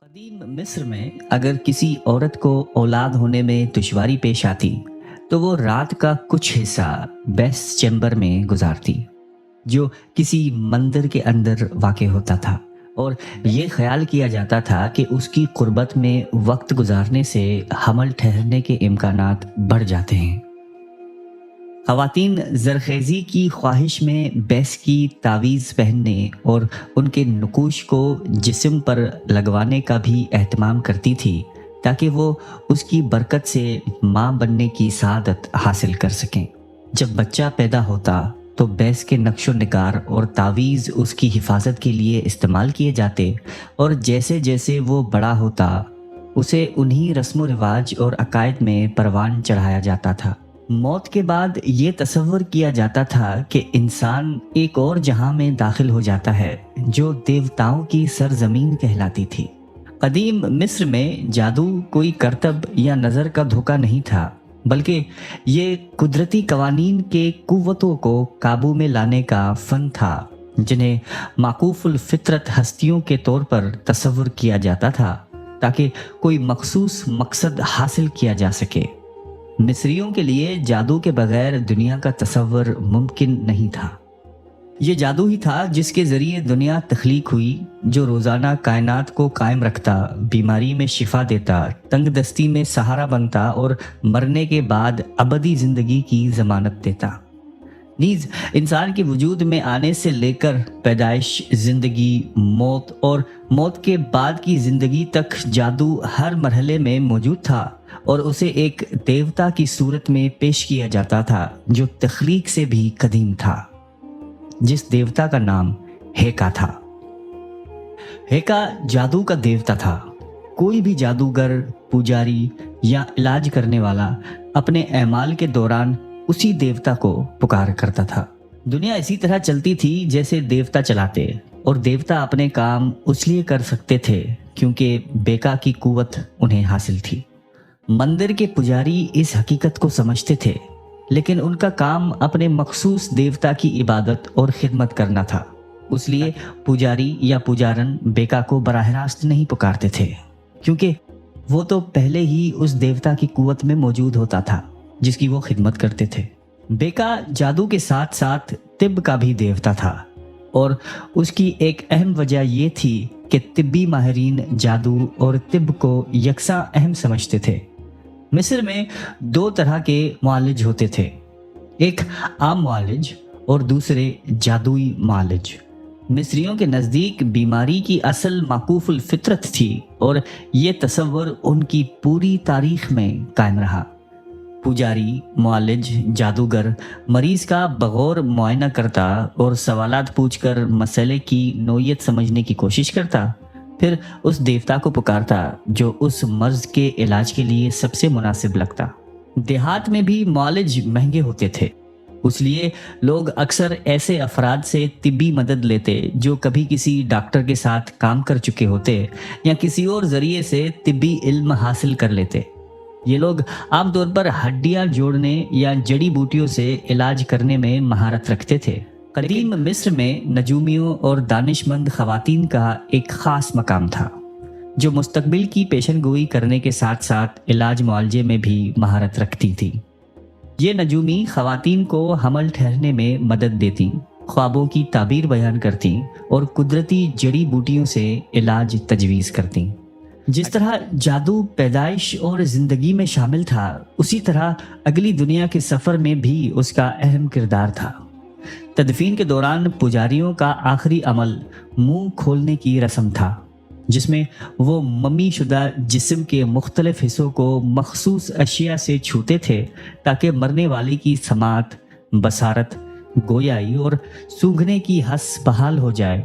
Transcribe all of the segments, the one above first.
قدیم مصر میں اگر کسی عورت کو اولاد ہونے میں دشواری پیش آتی تو وہ رات کا کچھ حصہ بیس چیمبر میں گزارتی جو کسی مندر کے اندر واقع ہوتا تھا، اور یہ خیال کیا جاتا تھا کہ اس کی قربت میں وقت گزارنے سے حمل ٹھہرنے کے امکانات بڑھ جاتے ہیں۔ خواتین زرخیزی کی خواہش میں بیس کی تعویذ پہننے اور ان کے نقوش کو جسم پر لگوانے کا بھی اہتمام کرتی تھی تاکہ وہ اس کی برکت سے ماں بننے کی سعادت حاصل کر سکیں۔ جب بچہ پیدا ہوتا تو بیس کے نقش و نگار اور تعویذ اس کی حفاظت کے لیے استعمال کیے جاتے، اور جیسے جیسے وہ بڑا ہوتا اسے انہی رسم و رواج اور عقائد میں پروان چڑھایا جاتا تھا۔ موت کے بعد یہ تصور کیا جاتا تھا کہ انسان ایک اور جہاں میں داخل ہو جاتا ہے جو دیوتاؤں کی سرزمین کہلاتی تھی۔ قدیم مصر میں جادو کوئی کرتب یا نظر کا دھوکہ نہیں تھا، بلکہ یہ قدرتی قوانین کے قوتوں کو قابو میں لانے کا فن تھا جنہیں معکوف الفطرت ہستیوں کے طور پر تصور کیا جاتا تھا تاکہ کوئی مخصوص مقصد حاصل کیا جا سکے۔ مصریوں کے لیے جادو کے بغیر دنیا کا تصور ممکن نہیں تھا۔ یہ جادو ہی تھا جس کے ذریعے دنیا تخلیق ہوئی، جو روزانہ کائنات کو قائم رکھتا، بیماری میں شفا دیتا، تنگ دستی میں سہارا بنتا اور مرنے کے بعد ابدی زندگی کی ضمانت دیتا۔ نیز انسان کے وجود میں آنے سے لے کر پیدائش، زندگی، موت اور موت کے بعد کی زندگی تک جادو ہر مرحلے میں موجود تھا، اور اسے ایک دیوتا کی صورت میں پیش کیا جاتا تھا جو تخلیق سے بھی قدیم تھا، جس دیوتا کا نام ہیکا تھا۔ ہیکا جادو کا دیوتا تھا۔ کوئی بھی جادوگر، پجاری یا علاج کرنے والا اپنے اعمال کے دوران اسی دیوتا کو پکار کرتا تھا۔ دنیا اسی طرح چلتی تھی جیسے دیوتا چلاتے، اور دیوتا اپنے کام اس لیے کر سکتے تھے کیونکہ بیکا کی قوت انہیں حاصل تھی۔ مندر کے پجاری اس حقیقت کو سمجھتے تھے، لیکن ان کا کام اپنے مخصوص دیوتا کی عبادت اور خدمت کرنا تھا، اس لیے پجاری یا پجارن بیکا کو براہ راست نہیں پکارتے تھے، کیونکہ وہ تو پہلے ہی اس دیوتا کی قوت میں موجود ہوتا تھا جس کی وہ خدمت کرتے تھے۔ بیکا جادو کے ساتھ ساتھ طب کا بھی دیوتا تھا، اور اس کی ایک اہم وجہ یہ تھی کہ طبی ماہرین جادو اور طب کو یکساں اہم سمجھتے تھے۔ مصر میں دو طرح کے معالج ہوتے تھے، ایک عام معالج اور دوسرے جادوئی معالج۔ مصریوں کے نزدیک بیماری کی اصل معکوف الفطرت تھی، اور یہ تصور ان کی پوری تاریخ میں قائم رہا۔ پجاری، معالج، جادوگر مریض کا بغور معائنہ کرتا اور سوالات پوچھ کر مسئلے کی نوعیت سمجھنے کی کوشش کرتا، پھر اس دیوتا کو پکارتا جو اس مرض کے علاج کے لیے سب سے مناسب لگتا۔ دیہات میں بھی معالج مہنگے ہوتے تھے، اس لیے لوگ اکثر ایسے افراد سے طبی مدد لیتے جو کبھی کسی ڈاکٹر کے ساتھ کام کر چکے ہوتے یا کسی اور ذریعے سے طبی علم حاصل کر لیتے۔ یہ لوگ عام طور پر ہڈیاں جوڑنے یا جڑی بوٹیوں سے علاج کرنے میں مہارت رکھتے تھے۔ قدیم مصر میں نجومیوں اور دانش مند خواتین کا ایک خاص مقام تھا جو مستقبل کی پیشن گوئی کرنے کے ساتھ ساتھ علاج معالجے میں بھی مہارت رکھتی تھی۔ یہ نجومی خواتین کو حمل ٹھہرنے میں مدد دیتی، خوابوں کی تعبیر بیان کرتی اور قدرتی جڑی بوٹیوں سے علاج تجویز کرتی۔ جس طرح جادو پیدائش اور زندگی میں شامل تھا، اسی طرح اگلی دنیا کے سفر میں بھی اس کا اہم کردار تھا۔ تدفین کے دوران پجاریوں کا آخری عمل منہ کھولنے کی رسم تھا، جس میں وہ ممی شدہ جسم کے مختلف حصوں کو مخصوص اشیاء سے چھوتے تھے تاکہ مرنے والے کی سماعت، بصارت، گویائی اور سونگھنے کی حس بحال ہو جائے۔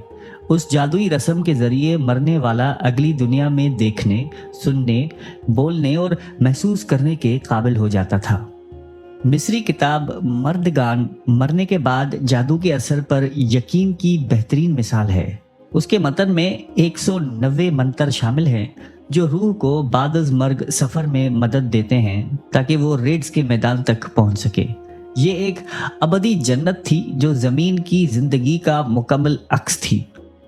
اس جادوئی رسم کے ذریعے مرنے والا اگلی دنیا میں دیکھنے، سننے، بولنے اور محسوس کرنے کے قابل ہو جاتا تھا۔ مصری کتاب مردگان مرنے کے بعد جادو کے اثر پر یقین کی بہترین مثال ہے۔ اس کے متن میں 190 منتر شامل ہیں جو روح کو بعد از مرگ سفر میں مدد دیتے ہیں تاکہ وہ ریڈز کے میدان تک پہنچ سکے۔ یہ ایک ابدی جنت تھی جو زمین کی زندگی کا مکمل عکس تھی۔